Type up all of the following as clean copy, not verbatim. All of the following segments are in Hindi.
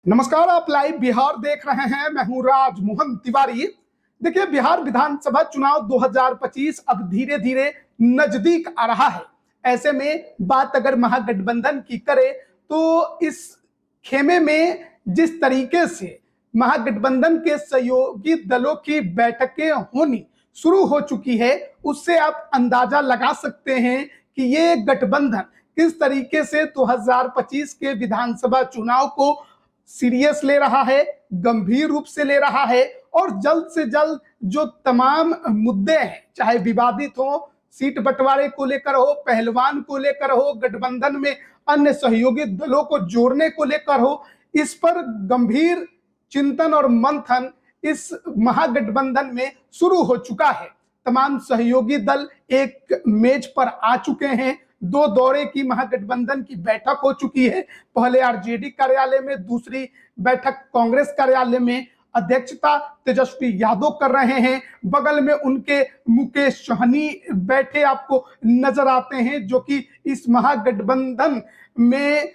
नमस्कार, आप लाइव बिहार देख रहे हैं। मैं हूं राजमोहन तिवारी। देखिए, बिहार विधानसभा चुनाव 2025 अब धीरे धीरे नजदीक आ रहा है। ऐसे में बात अगर महागठबंधन की करे तो इस खेमे में जिस तरीके से महागठबंधन के सहयोगी दलों की बैठकें होनी शुरू हो चुकी है, उससे आप अंदाजा लगा सकते हैं कि ये गठबंधन किस तरीके से 2025 के विधानसभा चुनाव को सीरियस ले रहा है, गंभीर रूप से ले रहा है और जल्द से जल्द जो तमाम मुद्दे हैं, चाहे विवादित हो, सीट बंटवारे को लेकर हो, पहलवान को लेकर हो, गठबंधन में अन्य सहयोगी दलों को जोड़ने को लेकर हो, इस पर गंभीर चिंतन और मंथन इस महागठबंधन में शुरू हो चुका है। तमाम सहयोगी दल एक मेज पर आ चुके हैं। दो दौरे की महागठबंधन की बैठक हो चुकी है। पहले आरजेडी कार्यालय में, दूसरी बैठक कांग्रेस कार्यालय में। अध्यक्षता तेजस्वी यादव कर रहे हैं। बगल में उनके मुकेश सहनी बैठे आपको नजर आते हैं, जो कि इस महागठबंधन में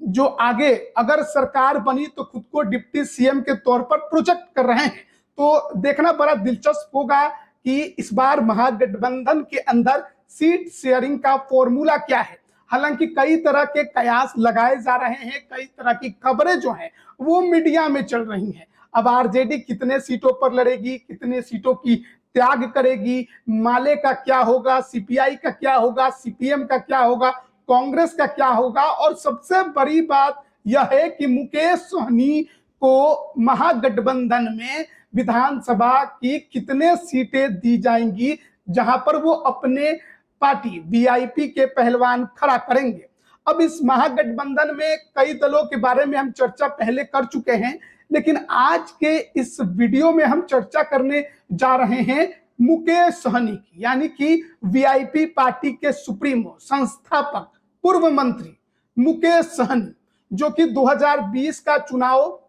जो आगे अगर सरकार बनी तो खुद को डिप्टी सीएम के तौर पर प्रोजेक्ट कर रहे हैं। तो देखना बड़ा दिलचस्प होगा कि इस बार महागठबंधन के अंदर सीट शेयरिंग का फॉर्मूला क्या है। हालांकि कई तरह के कयास लगाए जा रहे हैं, कई तरह की खबरें जो हैं वो मीडिया में चल रही हैं। अब आरजेडी कितने सीटों पर लड़ेगी, कितने सीटों की त्याग करेगी, माले का क्या होगा, सीपीआई का क्या होगा, सीपीएम का क्या होगा, कांग्रेस का क्या होगा, और सबसे बड़ी बात यह है कि मुकेश सहनी को महागठबंधन में विधानसभा की कितने सीटें दी जाएंगी, जहां पर वो अपने पार्टी वीआईपी के पहलवान खड़ा करेंगे। अब इस महागठबंधन में कई दलों के बारे में हम चर्चा पहले कर चुके हैं, लेकिन आज के इस वीडियो में हम चर्चा करने जा रहे हैं मुकेश सहनी की, यानी कि वीआईपी पार्टी के सुप्रीमो, संस्थापक, पूर्व मंत्री मुकेश सहनी, जो कि 2020 का चुनाव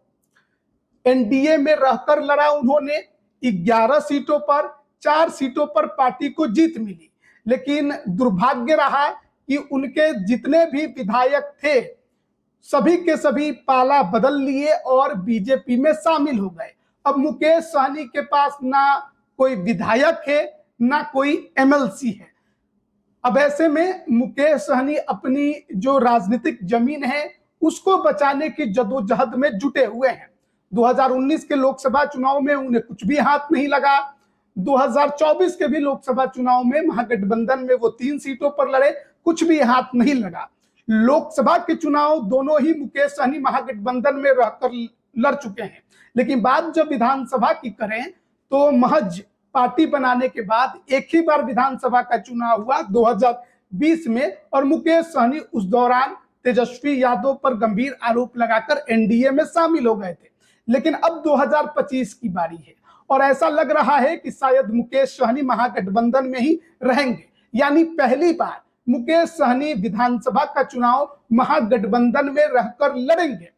एनडीए में रहकर लड़ा। उन्होंने 11 सीटों पर, 4 सीटों पर पार्टी को जीत मिली, लेकिन दुर्भाग्य रहा कि उनके जितने भी विधायक थे सभी के सभी पाला बदल लिए और बीजेपी में शामिल हो गए। अब मुकेश सहनी के पास ना कोई विधायक है, ना कोई एमएलसी है। अब ऐसे में मुकेश सहनी अपनी जो राजनीतिक जमीन है उसको बचाने की जदोजहद में जुटे हुए हैं। 2019 के लोकसभा चुनाव में उन्हें कुछ भी हाथ नहीं लगा। 2024 के भी लोकसभा चुनाव में महागठबंधन में वो 3 सीटों पर लड़े, कुछ भी हाथ नहीं लगा। लोकसभा के चुनाव दोनों ही मुकेश सहनी महागठबंधन में रहकर लड़ चुके हैं, लेकिन बात जब विधानसभा की करें तो महज पार्टी बनाने के बाद एक ही बार विधानसभा का चुनाव हुआ 2020 में, और मुकेश सहनी उस दौरान तेजस्वी यादव पर गंभीर आरोप लगाकर एनडीए में शामिल हो गए थे। लेकिन अब 2025 की बारी है और ऐसा लग रहा है कि शायद मुकेश सहनी महागठबंधन में ही रहेंगे, यानी पहली बार मुकेश सहनी विधानसभा का चुनाव महागठबंधन में रहकर लड़ेंगे।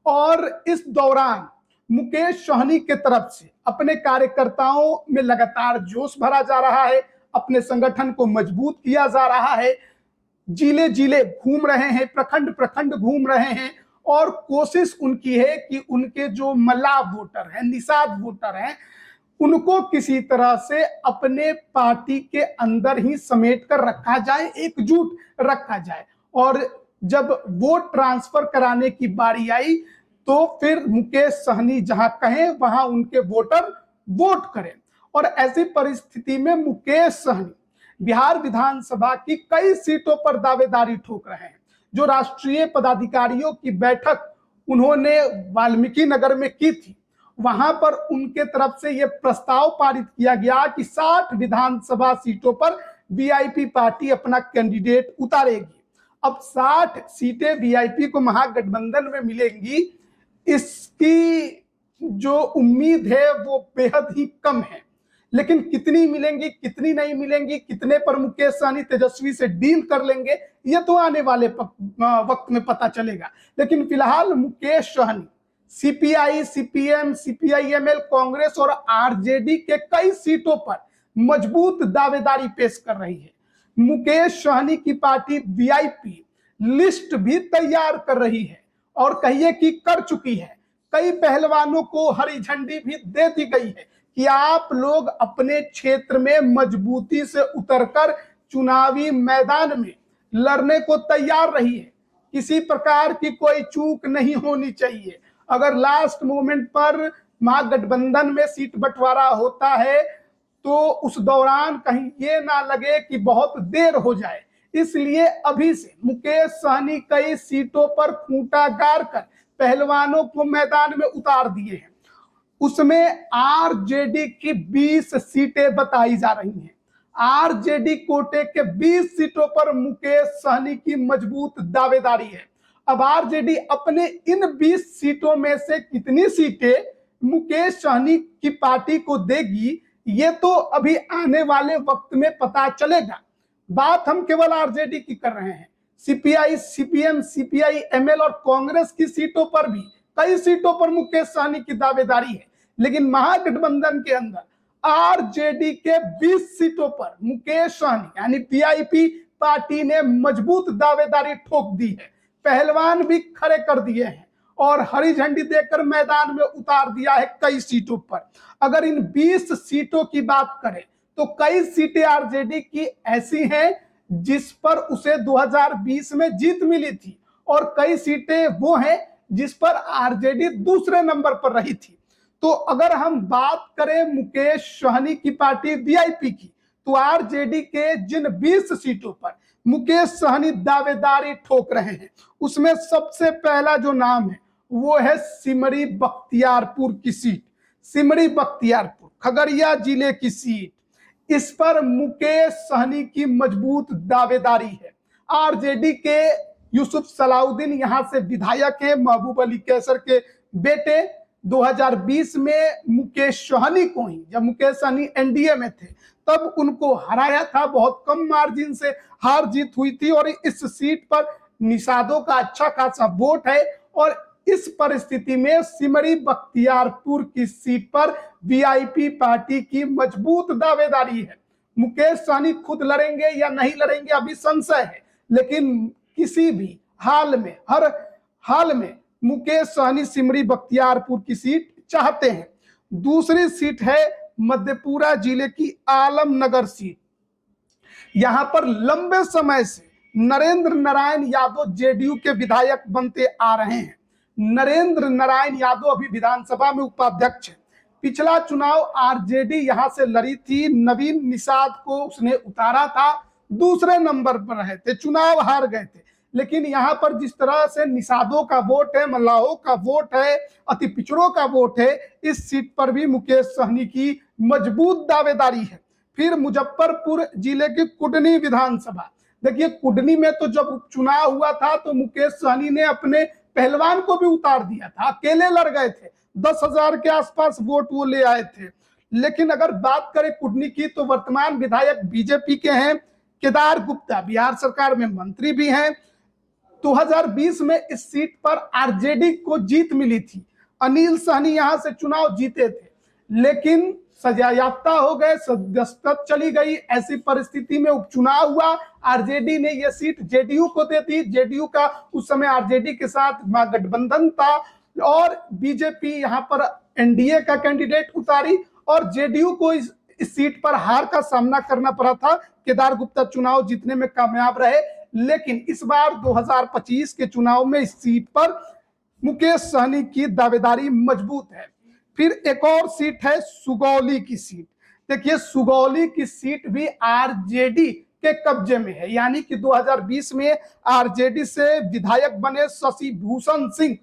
और इस दौरान मुकेश सहनी के तरफ से अपने कार्यकर्ताओं में लगातार जोश भरा जा रहा है, अपने संगठन को मजबूत किया जा रहा है, जिले जिले घूम रहे हैं, प्रखंड प्रखंड घूम रहे हैं, और कोशिश उनकी है कि उनके जो मल्लाह वोटर हैं, निषाद वोटर हैं, उनको किसी तरह से अपने पार्टी के अंदर ही समेट कर रखा जाए, एकजुट रखा जाए। और जब वोट ट्रांसफर कराने की बारी आई तो फिर मुकेश सहनी जहां कहें वहां उनके वोटर वोट करें। और ऐसी परिस्थिति में मुकेश सहनी बिहार विधानसभा की कई सीटों पर दावेदारी ठोक रहे हैं। जो राष्ट्रीय पदाधिकारियों की बैठक उन्होंने वाल्मीकि नगर में की थी, वहां पर उनके तरफ से यह प्रस्ताव पारित किया गया कि 60 विधानसभा सीटों पर वीआईपी पार्टी अपना कैंडिडेट उतारेगी। अब 60 सीटें वीआईपी को महागठबंधन में मिलेंगी, इसकी जो उम्मीद है वो बेहद ही कम है। लेकिन कितनी मिलेंगी, कितनी नहीं मिलेंगी, कितने पर मुकेश सहनी तेजस्वी से डील कर लेंगे, ये तो आने वाले वक्त में पता चलेगा। लेकिन फिलहाल Mukesh Sahni CPI, CPM, CPIML, Congress और आरजेडी के कई सीटों पर मजबूत दावेदारी पेश कर रही है। मुकेश सहनी की पार्टी वीआईपी लिस्ट भी तैयार कर रही है और कहिए कि कर चुकी है। कई पहलवानों को हरी झंडी भी दे दी गई है कि आप लोग अपने क्षेत्र में मजबूती से उतरकर चुनावी मैदान में लड़ने को तैयार रहिए। किसी प्रकार की कोई चूक नहीं होनी चाहिए। अगर लास्ट मोमेंट पर महागठबंधन में सीट बंटवारा होता है तो उस दौरान कहीं ये ना लगे कि बहुत देर हो जाए, इसलिए अभी से मुकेश सहनी कई सीटों पर खूंटा गाड़ कर पहलवानों को मैदान में उतार दिए हैं। उसमें आरजेडी की 20 सीटें बताई जा रही हैं। आरजेडी कोटे के 20 सीटों पर मुकेश सहनी की मजबूत दावेदारी है। अब आरजेडी अपने इन 20 सीटों में से कितनी सीटें मुकेश सहनी की पार्टी को देगी, ये तो अभी आने वाले वक्त में पता चलेगा। बात हम केवल आरजेडी की कर रहे हैं। सीपीआई, सीपीएम, सीपीआई, एमएल और कांग्रेस की सीटों पर भी कई सीटों पर मुकेश सहनी की दावेदारी है, लेकिन महागठबंधन के अंदर आरजेडी के 20 सीटों पर मुकेश सहनी यानी पीआईपी पार्टी ने मजबूत दावेदारी ठोक दी है। पहलवान भी खड़े कर दिए हैं और हरी झंडी देकर मैदान में उतार दिया है कई सीटों पर। अगर इन 20 सीटों की बात करें तो कई सीटें आरजेडी की ऐसी हैं जिस पर उसे 2020 में जीत मिली थी और कई सीटें वो हैं जिस पर आरजेडी दूसरे नंबर पर रही थी। तो अगर हम बात करें मुकेश सहनी की पार्टी वीआईपी की, तो आरजेडी के जिन 20 सीटों पर मुकेश सहनी दावेदारी ठोक रहे हैं उसमें सबसे पहला जो नाम है वो है सिमरी बख्तियारपुर की सीट। सिमरी बख्तियारपुर खगड़िया जिले की सीट, इस पर मुकेश सहनी की मजबूत दावेदारी है। आरजेडी के यूसुफ सलाउद्दीन यहां से विधायक है, महबूब अली कैसर के बेटे। 2020 में मुकेश सहनी को ही, जब मुकेश सहनी एनडीए में थे तब उनको हराया था, बहुत कम मार्जिन से हार जीत हुई थी और इस सीट पर निषादों का अच्छा खासा वोट है। और इस परिस्थिति में सिमरी बख्तियारपुर की सीट पर वीआईपी पार्टी की मजबूत दावेदारी है। मुकेश सहनी खुद लड़ेंगे या नहीं लड़ेंगे अभी संशय है, लेकिन किसी भी हाल में, हर हाल में मुकेश सहनी सिमरी बख्तियारपुर की सीट चाहते हैं। दूसरी सीट है मधेपुरा जिले की आलमनगर सीट। यहां पर लंबे समय से नरेंद्र नारायण यादव जेडीयू के विधायक बनते आ रहे हैं। नरेंद्र नारायण यादव अभी विधानसभा में उपाध्यक्ष है। पिछला चुनाव आरजेडी यहां से लड़ी थी, नवीन निषाद को उसने उतारा था, दूसरे नंबर पर रहे थे, चुनाव हार गए थे। लेकिन यहाँ पर जिस तरह से निषादों का वोट है, मल्लाहों का वोट है, अति पिछड़ों का वोट है, इस सीट पर भी मुकेश सहनी की मजबूत दावेदारी है। फिर मुजफ्फरपुर जिले की कुडनी विधानसभा, देखिए कुडनी में तो जब चुनाव हुआ था तो मुकेश सहनी ने अपने पहलवान को भी उतार दिया था, अकेले लड़ गए थे, 10,000 के आसपास वोट वो ले आए थे। लेकिन अगर बात करें कुडनी की तो वर्तमान विधायक बीजेपी के हैं केदार गुप्ता, बिहार सरकार में मंत्री भी हैं। 2020 में इस सीट पर आरजेडी को जीत मिली थी, अनिल सहनी यहां से चुनाव जीते थे, लेकिन सजायाफ्ता हो गए, सदस्यता चली गई। ऐसी परिस्थिति में उपचुनाव हुआ, आरजेडी ने यह सीट जेडीयू को दे दी। जेडीयू का उस समय आरजेडी के साथ महागठबंधन था और बीजेपी यहां पर एनडीए का कैंडिडेट उतारी और जेडीयू को इस सीट पर हार का सामना करना पड़ा था। केदार गुप्ता चुनाव जीतने में कामयाब रहे, लेकिन इस बार 2025 के चुनाव में इस सीट पर मुकेश सहनी की दावेदारी मजबूत है। फिर एक और सीट है सुगौली की सीट। देखिए सुगौली की सीट भी आरजेडी के कब्जे में है, यानी कि 2020 में आरजेडी से विधायक बने शशि भूषण सिंह।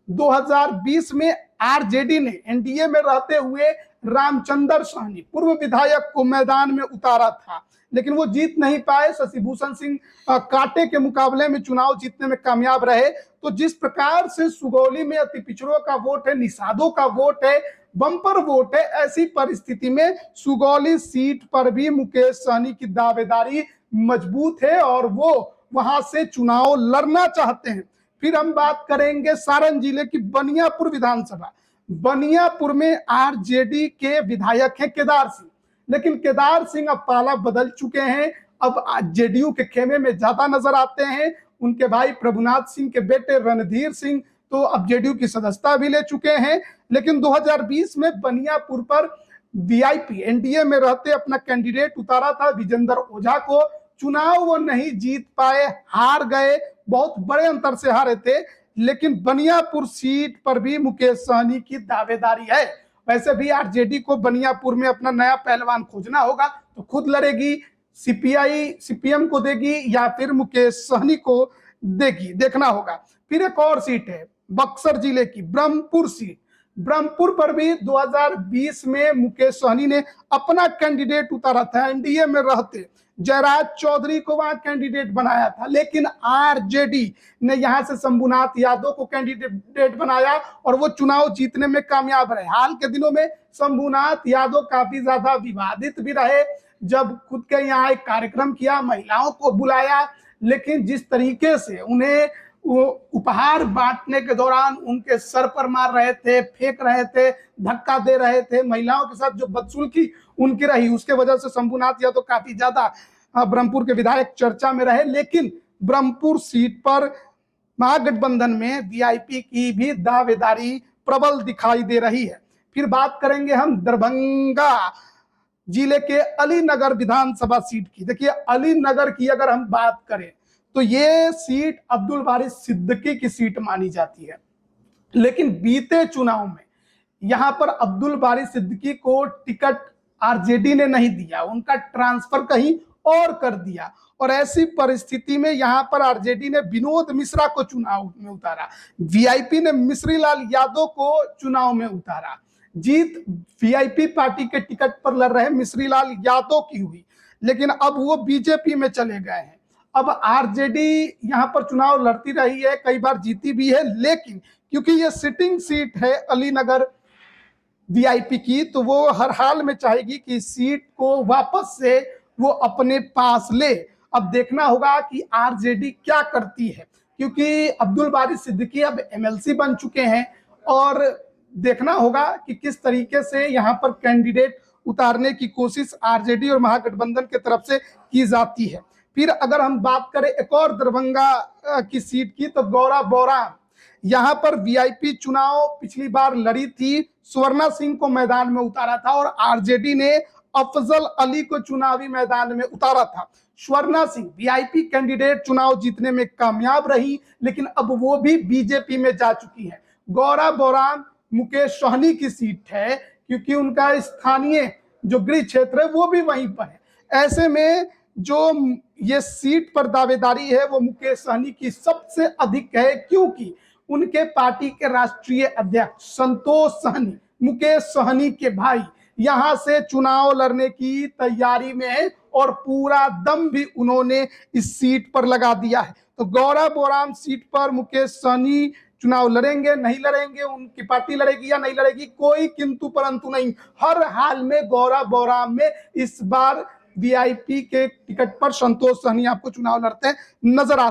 2020 में आरजेडी ने एनडीए में रहते हुए रामचंद्र सहनी पूर्व विधायक को मैदान में उतारा था, लेकिन वो जीत नहीं पाए। शशि भूषण सिंह कांटे के मुकाबले में चुनाव जीतने में कामयाब रहे। तो जिस प्रकार से सुगौली में अति पिछड़ों का वोट है, निषादों का वोट है, बम्पर वोट है, ऐसी परिस्थिति में सुगौली सीट पर भी मुकेश सहनी की दावेदारी मजबूत है और वो वहां से चुनाव लड़ना चाहते हैं। फिर हम बात करेंगे सारण जिले की बनियापुर विधानसभा। बनियापुर में आरजेडी के विधायक हैं केदार सिंह, लेकिन केदार सिंह अब पाला बदल चुके हैं, अब जेडीयू के खेमे में ज्यादा नजर आते हैं। उनके भाई प्रभुनाथ सिंह के बेटे रणधीर सिंह तो अब जेडीयू की सदस्यता भी ले चुके हैं। लेकिन 2020 में बनियापुर पर वीआईपी एनडीए में रहते अपना कैंडिडेट उतारा था विजेंद्र ओझा को। चुनाव वो नहीं जीत पाए, हार गए, बहुत बड़े अंतर से हारे थे। लेकिन बनियापुर सीट पर भी मुकेश सहनी की दावेदारी है। वैसे भी आरजेडी को बनियापुर में अपना नया पहलवान खोजना होगा, तो खुद लड़ेगी, सीपीआई सीपीएम को देगी या फिर मुकेश सहनी को देगी, देखना होगा। फिर एक और सीट है बक्सर जिले की ब्रह्मपुर सीट। ब्रह्मपुर पर भी 2020 में मुकेश सहनी ने अपना कैंडिडेट उतारा था। एनडीए में रहते जयराज चौधरी को वहां कैंडिडेट बनाया था, लेकिन आरजेडी ने यहां से शंभुनाथ यादव को कैंडिडेट बनाया और वो चुनाव जीतने में कामयाब रहे। हाल के दिनों में शंभुनाथ यादव काफी ज्यादा विवादित भी रहे, जब खुद के यहाँ एक कार्यक्रम किया, महिलाओं को बुलाया, लेकिन जिस तरीके से उन्हें वो उपहार बांटने के दौरान उनके सर पर मार रहे थे, फेंक रहे थे, धक्का दे रहे थे, महिलाओं के साथ जो बदसुल्की उनकी रही, उसके वजह से शंभुनाथ यादव काफी ज्यादा ब्रह्मपुर के विधायक चर्चा में रहे। लेकिन ब्रह्मपुर सीट पर महागठबंधन में वीआईपी की भी दावेदारी प्रबल दिखाई दे रही है। फिर बात करेंगे हम दरभंगा जिले के अलीनगर विधानसभा सीट की। देखिए, अलीनगर की अगर हम बात करें तो ये सीट अब्दुल बारिश सिद्दीकी की सीट मानी जाती है। लेकिन बीते चुनाव में यहां पर अब्दुल बारिश सिद्दीकी को टिकट आरजेडी ने नहीं दिया, उनका ट्रांसफर कहीं और कर दिया। और ऐसी परिस्थिति में यहां पर आरजेडी ने विनोद मिश्रा को चुनाव में उतारा, वीआईपी ने मिश्री लाल यादव को चुनाव में उतारा। जीत वीआईपी पार्टी के टिकट पर लड़ रहे मिश्री लाल यादव की हुई, लेकिन अब वो बीजेपी में चले गए हैं। अब आरजेडी यहां पर चुनाव लड़ती रही है, कई बार जीती भी है, लेकिन क्योंकि ये सिटिंग सीट है अलीनगर वीआईपी की, तो वो हर हाल में चाहेगी कि सीट को वापस से वो अपने पास ले। अब देखना होगा कि आरजेडी क्या करती है, क्योंकि अब्दुल बारिश सिद्दीकी अब एमएलसी बन चुके हैं और देखना होगा कि किस तरीके से यहाँ पर कैंडिडेट उतारने की कोशिश आरजेडी और महागठबंधन की तरफ से की जाती है। फिर अगर हम बात करें एक और दरभंगा की सीट की, तो गौरा बौराम, यहाँ पर वीआईपी चुनाव पिछली बार लड़ी थी, स्वर्णा सिंह को मैदान में उतारा था और आरजेडी ने अफजल अली को चुनावी मैदान में उतारा था। स्वर्णा सिंह वीआईपी कैंडिडेट चुनाव जीतने में कामयाब रही, लेकिन अब वो भी बीजेपी में जा चुकी है। गौरा बौराम मुकेश सहनी की सीट है, क्योंकि उनका स्थानीय जो गृह क्षेत्र है वो भी वहीं पर है। ऐसे में जो ये सीट पर दावेदारी है वो मुकेश सहनी की सबसे अधिक है, क्योंकि उनके पार्टी के राष्ट्रीय अध्यक्ष संतोष सहनी, मुकेश सहनी के भाई, यहां से चुनाव लड़ने की तैयारी में है और पूरा दम भी उन्होंने इस सीट पर लगा दिया है। तो गौरा बौराम सीट पर मुकेश सहनी चुनाव लड़ेंगे, नहीं लड़ेंगे, उनकी पार्टी लड़ेगी या नहीं लड़ेगी, कोई किंतु परंतु नहीं। हर हाल में गौरा बौराम में इस बार वीआईपी के टिकट पर संतोष सहनी आपको चुनाव लड़ते नजर आ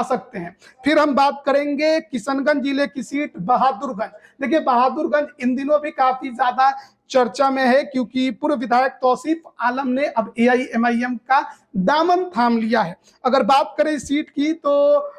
सकते हैं। फिर हम बात करेंगे किशनगंज जिले की सीट बहादुरगंज। देखिए, बहादुरगंज इन दिनों भी काफी ज्यादा चर्चा में है, क्योंकि पूर्व विधायक तौसीफ आलम ने अब एआईएमआईएम का दामन थाम लिया है। अगर बात करें इस सीट की, तो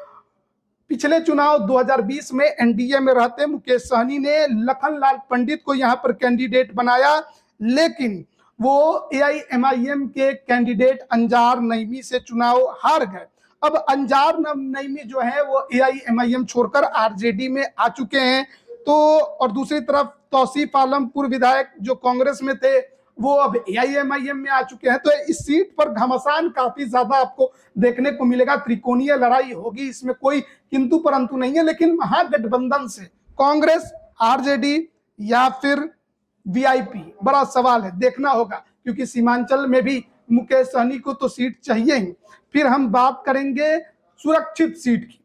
पिछले चुनाव 2020 में एनडीए में रहते मुकेश सहनी ने लखनलाल पंडित को यहां पर कैंडिडेट बनाया, लेकिन वो एआईएमआईएम के कैंडिडेट अंजार नईमी से चुनाव हार गए। अब अंजार नईमी जो है वो एआईएमआईएम छोड़कर आरजेडी में आ चुके हैं। तो और दूसरी तरफ तौसीफ आलम पूर्व विधायक जो कांग्रेस में थे, वो अब एआईएमआईएम में आ चुके हैं। तो इस सीट पर घमासान काफी ज्यादा आपको देखने को मिलेगा, त्रिकोणीय लड़ाई होगी, इसमें कोई किंतु परंतु नहीं है। लेकिन महागठबंधन से कांग्रेस, आरजेडी या फिर वीआईपी, बड़ा सवाल है, देखना होगा, क्योंकि सीमांचल में भी मुकेश सहनी को तो सीट चाहिए ही। फिर हम बात करेंगे सुरक्षित सीट की।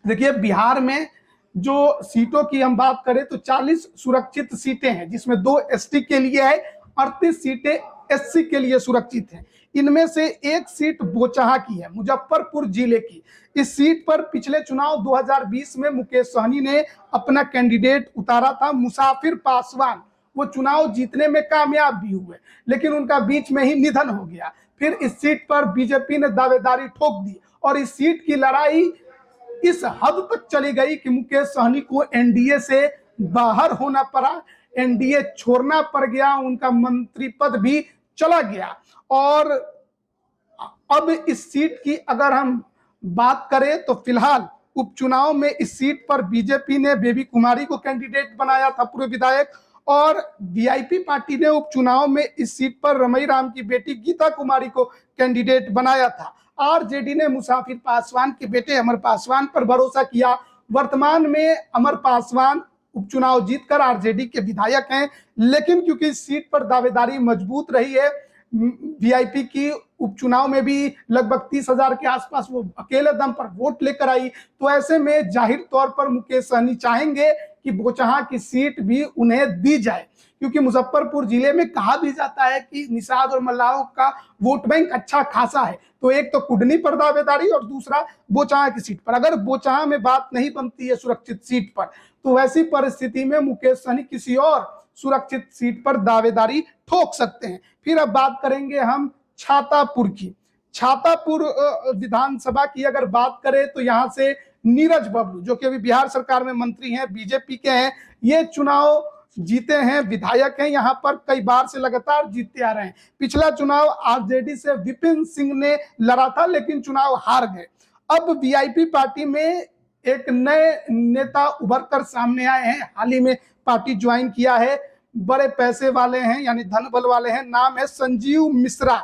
देखिए, बिहार में जो सीटों की हम बात करें तो 40 सुरक्षित सीटें हैं, जिसमें 2 एसटी के लिए है, 38 सीटें एससी के लिए सुरक्षित हैं। इनमें से एक सीट बोचहा की है, मुजफ्फरपुर जिले की। इस सीट पर पिछले चुनाव 2020 में मुकेश सहनी ने अपना कैंडिडेट उतारा था, मुसाफिर पासवान। वो चुनाव जीतने में कामयाब भी हुए, लेकिन उनका बीच में ही निधन हो गया। फिर इस सीट पर बीजेपी ने दावेदारी ठोक दी और इस सीट की लड़ाई इस हद तक चली गई कि मुकेश सहनी को एनडीए से बाहर होना पड़ा, एनडीए छोड़ना पड़ गया, उनका मंत्री पद भी चला गया। और अब इस सीट की अगर हम बात करें तो फिलहाल उपचुनाव में इस सीट पर बीजेपी ने बेबी कुमारी को कैंडिडेट बनाया था, पूर्व विधायक, और वीआईपी पार्टी ने उपचुनाव में इस सीट पर रमई राम की बेटी गीता कुमारी को कैंडिडेट बनाया था। आरजेडी ने मुसाफिर पासवान के बेटे अमर पासवान पर भरोसा किया। वर्तमान में अमर पासवान उपचुनाव जीतकर आरजेडी के विधायक हैं, लेकिन क्योंकि इस सीट पर दावेदारी मजबूत रही है, वीआईपी की उपचुनाव में भी लगभग 30,000 के आसपास वो अकेले दम पर वोट लेकर आई, तो ऐसे में जाहिर तौर पर मुकेश सहनी चाहेंगे कि बोचहां की सीट भी उन्हें दी जाए, क्योंकि मुजफ्फरपुर जिले में कहा भी जाता है कि निषाद और मल्लाहों का वोट बैंक अच्छा खासा है। तो एक तो कुडनी पर दावेदारी और दूसरा बोचहां की सीट पर। अगर बोचहां में बात नहीं बनती है सुरक्षित सीट पर, तो वैसी परिस्थिति में मुकेश सहनी किसी और सुरक्षित सीट पर दावेदारी ठोक सकते हैं। फिर अब बात करेंगे हम छातापुर की। छातापुर विधानसभा की अगर बात करें तो यहाँ से नीरज बबलू, जो कि अभी बिहार सरकार में मंत्री हैं, बीजेपी के हैं, ये चुनाव जीते हैं, विधायक हैं, यहाँ पर कई बार से लगातार जीतते आ रहे हैं। पिछला चुनाव आरजेडी से विपिन सिंह ने लड़ा था, लेकिन चुनाव हार गए। अब वीआईपी पार्टी में एक नए नेता उभर कर सामने आए हैं, हाल ही में पार्टी ज्वाइन किया है, बड़े पैसे वाले हैं, यानी धन बल वाले हैं, नाम है संजीव मिश्रा।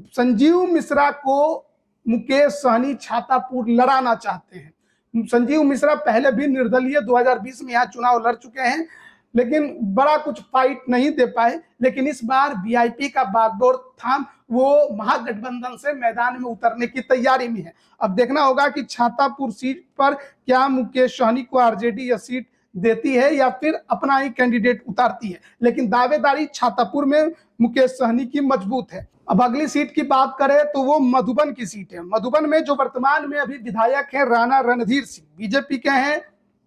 संजीव मिश्रा को मुकेश सहनी छातापुर लड़ाना चाहते हैं। संजीव मिश्रा पहले भी निर्दलीय 2020 में यहाँ चुनाव लड़ चुके हैं, लेकिन बड़ा कुछ फाइट नहीं दे पाए। लेकिन इस बार वीआईपी का बागडोर थाम वो महागठबंधन से मैदान में उतरने की तैयारी में है। अब देखना होगा कि छातापुर सीट पर क्या मुकेश सहनी को आरजेडी यह सीट देती है या फिर अपना ही कैंडिडेट उतारती है, लेकिन दावेदारी छातापुर में मुकेश सहनी की मजबूत है। अब अगली सीट की बात करें तो वो मधुबन की सीट है। मधुबन में जो वर्तमान में अभी विधायक हैं राणा रणधीर सिंह, बीजेपी के हैं,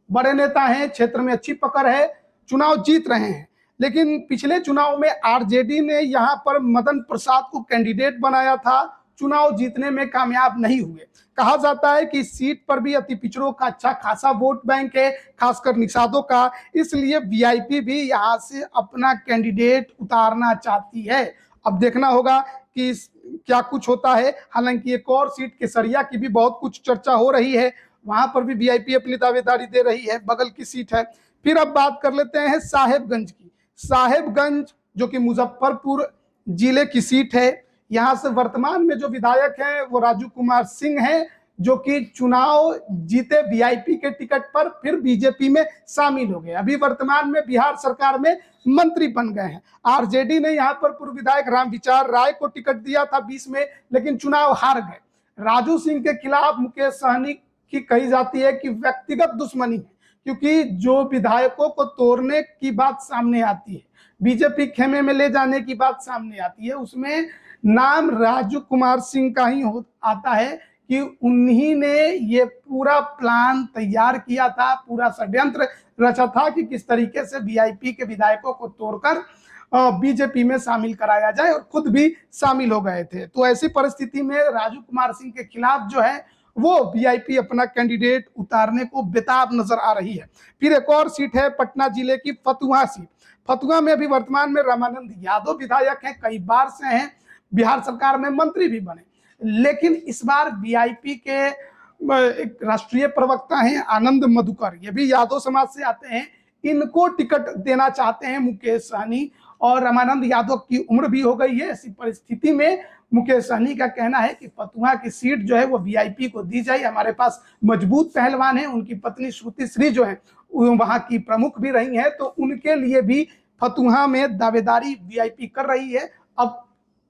बड़े नेता हैं, क्षेत्र में अच्छी पकड़ है, चुनाव जीत रहे हैं। लेकिन पिछले चुनाव में आरजेडी ने यहाँ पर मदन प्रसाद को कैंडिडेट बनाया था, चुनाव जीतने में कामयाब नहीं हुए। कहा जाता है कि इस सीट पर भी अति पिछड़ों का अच्छा खासा वोट बैंक है, खासकर निषादों का, इसलिए वीआईपी भी यहाँ से अपना कैंडिडेट उतारना चाहती है। अब देखना होगा कि क्या कुछ होता है। हालांकि एक और सीट केसरिया की भी बहुत कुछ चर्चा हो रही है, वहां पर भी वीआईपी अपनी दावेदारी दे रही है, बगल की सीट है। फिर अब बात कर लेते हैं साहेबगंज की। साहेबगंज जो कि मुजफ्फरपुर जिले की सीट है, यहाँ से वर्तमान में जो विधायक हैं वो राजू कुमार सिंह हैं, जो कि चुनाव जीते वीआईपी के टिकट पर, फिर बीजेपी में शामिल हो गए। अभी वर्तमान में बिहार सरकार में मंत्री बन गए हैं। आरजेडी ने यहाँ पर पूर्व विधायक रामविचार राय को टिकट दिया था 20 में, लेकिन चुनाव हार गए। राजू सिंह के खिलाफ मुकेश सहनी की कही जाती है कि व्यक्तिगत दुश्मनी है, क्योंकि जो विधायकों को तोड़ने की बात सामने आती है, बीजेपी खेमे में ले जाने की बात सामने आती है, उसमें नाम राजू कुमार सिंह का ही आता है कि उन्हीं ने ये पूरा प्लान तैयार किया था, पूरा षड्यंत्र रचा था कि किस तरीके से वीआईपी के विधायकों को तोड़कर बीजेपी में शामिल कराया जाए, और खुद भी शामिल हो गए थे। तो ऐसी परिस्थिति में राजू कुमार सिंह के खिलाफ जो है वो वीआईपी अपना कैंडिडेट उतारने को बेताब नजर आ रही है। फिर एक और सीट है पटना जिले की फतुहा सीट। फतुहा में अभी वर्तमान में रामानंद यादव विधायक हैं, कई बार से हैं, बिहार सरकार में मंत्री भी बने। लेकिन इस बार वीआईपी के एक राष्ट्रीय प्रवक्ता हैं आनंद मधुकर, ये भी यादव समाज से आते हैं, इनको टिकट देना चाहते हैं मुकेश सहनी, और रामानंद यादव की उम्र भी हो गई है। ऐसी परिस्थिति में मुकेश सहनी का कहना है कि फतुहा की सीट जो है वो वीआईपी को दी जाए, हमारे पास मजबूत पहलवान है, उनकी पत्नी श्रुति श्री जो है वहां की प्रमुख भी रही है, तो उनके लिए भी फतुहा में दावेदारी वीआईपी कर रही है। अब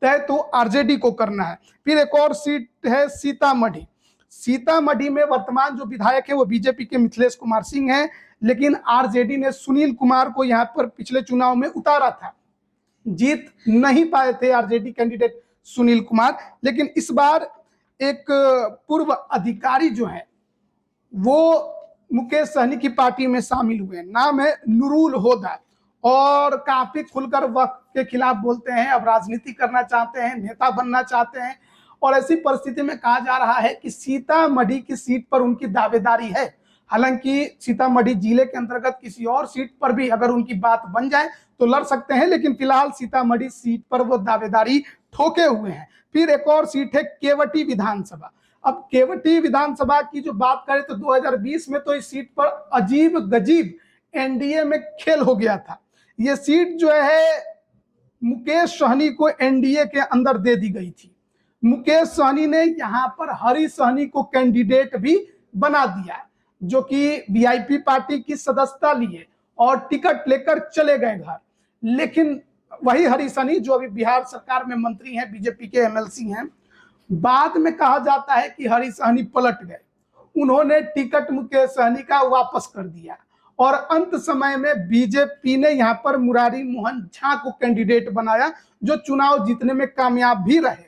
तय तो आरजेडी को करना है। फिर एक और सीट है सीतामढ़ी। सीतामढ़ी में वर्तमान जो विधायक है वो बीजेपी के मिथिलेश कुमार सिंह हैं, लेकिन आरजेडी ने सुनील कुमार को यहाँ पर पिछले चुनाव में उतारा था, जीत नहीं पाए थे आरजेडी कैंडिडेट सुनील कुमार। लेकिन इस बार एक पूर्व अधिकारी जो है वो मुकेश सहनी की पार्टी में शामिल हुए, नाम है नुरुल होदा, और काफी खुलकर वक्त के खिलाफ बोलते हैं, अब राजनीति करना चाहते हैं, नेता बनना चाहते हैं, और ऐसी परिस्थिति में कहा जा रहा है कि सीतामढ़ी की सीट पर उनकी दावेदारी है। हालांकि सीतामढ़ी जिले के अंतर्गत किसी और सीट पर भी अगर उनकी बात बन जाए तो लड़ सकते हैं, लेकिन फिलहाल सीतामढ़ी सीट पर वो दावेदारी ठोके हुए हैं। फिर एक और सीट है केवटी विधानसभा। अब केवटी विधानसभा की जो बात करें तो 2020 में तो इस सीट पर अजीब गजीब एनडीए में खेल हो गया था। ये सीट जो है मुकेश सहनी को एनडीए के अंदर दे दी गई थी। मुकेश सहनी ने यहाँ पर हरी सहनी को कैंडिडेट भी बना दिया, जो कि वीआईपी पार्टी की सदस्यता लिए और टिकट लेकर चले गए घर। लेकिन वही हरी सहनी जो अभी बिहार सरकार में मंत्री हैं, बीजेपी के एमएलसी हैं, बाद में कहा जाता है कि हरी सहनी पलट गए। उन्होंने टिकट मुकेश सहनी का वापस कर दिया और अंत समय में बीजेपी ने यहाँ पर मुरारी मोहन झा को कैंडिडेट बनाया, जो चुनाव जीतने में कामयाब भी रहे।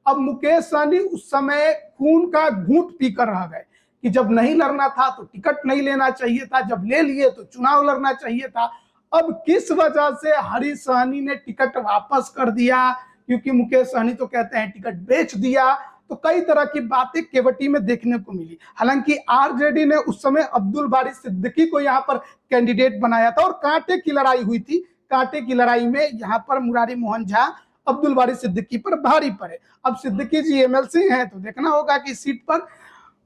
अब मुकेश सहनी उस समय खून का घूंट पीकर रह गए कि जब नहीं लड़ना था तो टिकट नहीं लेना चाहिए था, जब ले लिए तो चुनाव लड़ना चाहिए था। अब किस वजह से हरी सहनी ने टिकट वापस कर दिया, क्योंकि मुकेश सहनी तो कहते हैं टिकट बेच दिया, तो कई तरह की बातें केवटी में देखने को मिली। हालांकि आरजेडी ने उस समय अब्दुल बारी सिद्दीकी को यहाँ पर कैंडिडेट बनाया था और कांटे की लड़ाई हुई थी। कांटे की लड़ाई में यहाँ पर मुरारी मोहन झा अब्दुल बारी सिद्दीकी पर भारी पड़े। अब सिद्दीकी जी एमएलसी हैं तो देखना होगा कि सीट पर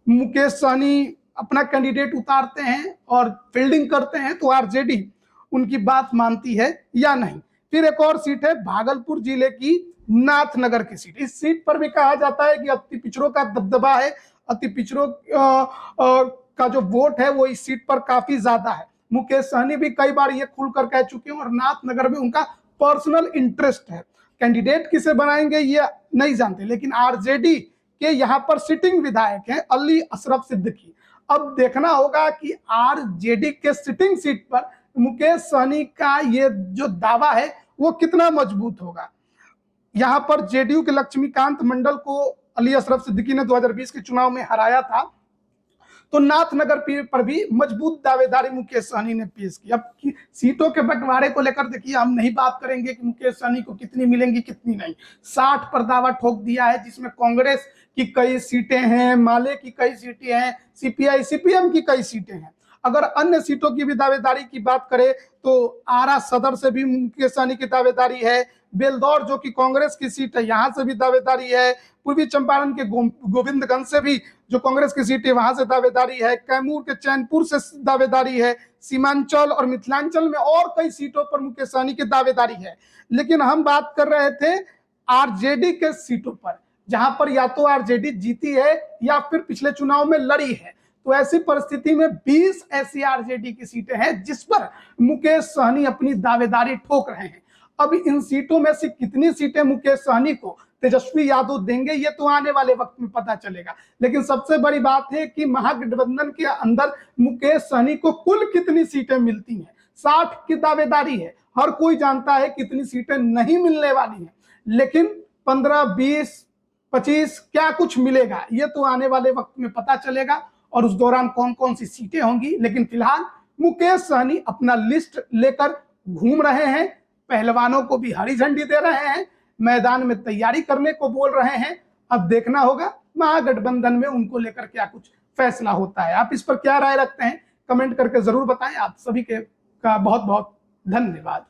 मुकेश सहनी अपना कैंडिडेट उतारते हैं और फील्डिंग करते हैं तो आरजेडी उनकी बात मानती है या नहीं। फिर एक और सीट है भागलपुर जिले की नाथनगर की सीट। इस सीट पर भी कहा जाता है कि अति पिछड़ों का दबदबा है, अति पिछड़ों का जो वोट है वो इस सीट पर काफी ज्यादा है। मुकेश सहनी भी कई बार ये खुलकर कह चुके हैं और नाथनगर में उनका पर्सनल इंटरेस्ट है। कैंडिडेट किसे बनाएंगे ये नहीं जानते, लेकिन आरजेडी के यहाँ पर सिटिंग विधायक हैं अली अशरफ सिद्दीकी। अब देखना होगा कि आरजेडी के सिटिंग सीट पर मुकेश सहनी का ये जो दावा है वो कितना मजबूत होगा। यहाँ पर जेडीयू के लक्ष्मीकांत मंडल को अली अशरफ सिद्दीकी ने 2020 के चुनाव में हराया था, तो नाथनगर पर भी मजबूत दावेदारी मुकेश सहनी ने पेश की। अब सीटों के बंटवारे को लेकर देखिए, हम नहीं बात करेंगे कि मुकेश सहनी को कितनी मिलेंगी कितनी नहीं। 60 पर दावा ठोक दिया है, जिसमें कांग्रेस की कई सीटें हैं, माले की कई सीटें हैं, सीपीआई सीपीएम की कई सीटें हैं। अगर अन्य सीटों की भी दावेदारी की बात करें तो आरा सदर से भी मुकेश सहनी की दावेदारी है, बेलदौर जो कि कांग्रेस की सीट है यहाँ से भी दावेदारी है, पूर्वी चंपारण के गोविंदगंज से भी जो कांग्रेस की सीट है वहां से दावेदारी है, कैमूर के चैनपुर से दावेदारी है, सीमांचल और मिथिलांचल में और कई सीटों पर मुकेश सहनी की दावेदारी है। लेकिन हम बात कर रहे थे आरजेडी के सीटों पर, जहां पर या तो आरजेडी जीती है या फिर पिछले चुनाव में लड़ी है। तो ऐसी परिस्थिति में 20 ऐसी आरजेडी की सीटें हैं जिस पर मुकेश सहनी अपनी दावेदारी ठोक रहे हैं। अब इन सीटों में से कितनी सीटें मुकेश सहनी को तेजस्वी यादव देंगे ये तो आने वाले वक्त में पता चलेगा। लेकिन सबसे बड़ी बात है कि महागठबंधन के अंदर मुकेश सहनी को कुल कितनी सीटें मिलती हैं। 60 की दावेदारी है, हर कोई जानता है कितनी सीटें नहीं मिलने वाली हैं, लेकिन 15, 20, 25 क्या कुछ मिलेगा ये तो आने वाले वक्त में पता चलेगा और उस दौरान कौन कौन सी सीटें होंगी। लेकिन फिलहाल मुकेश सहनी अपना लिस्ट लेकर घूम रहे हैं, पहलवानों को भी हरी झंडी दे रहे हैं, मैदान में तैयारी करने को बोल रहे हैं। अब देखना होगा महागठबंधन में उनको लेकर क्या कुछ फैसला होता है। आप इस पर क्या राय रखते हैं कमेंट करके जरूर बताएं। आप सभी का बहुत बहुत धन्यवाद।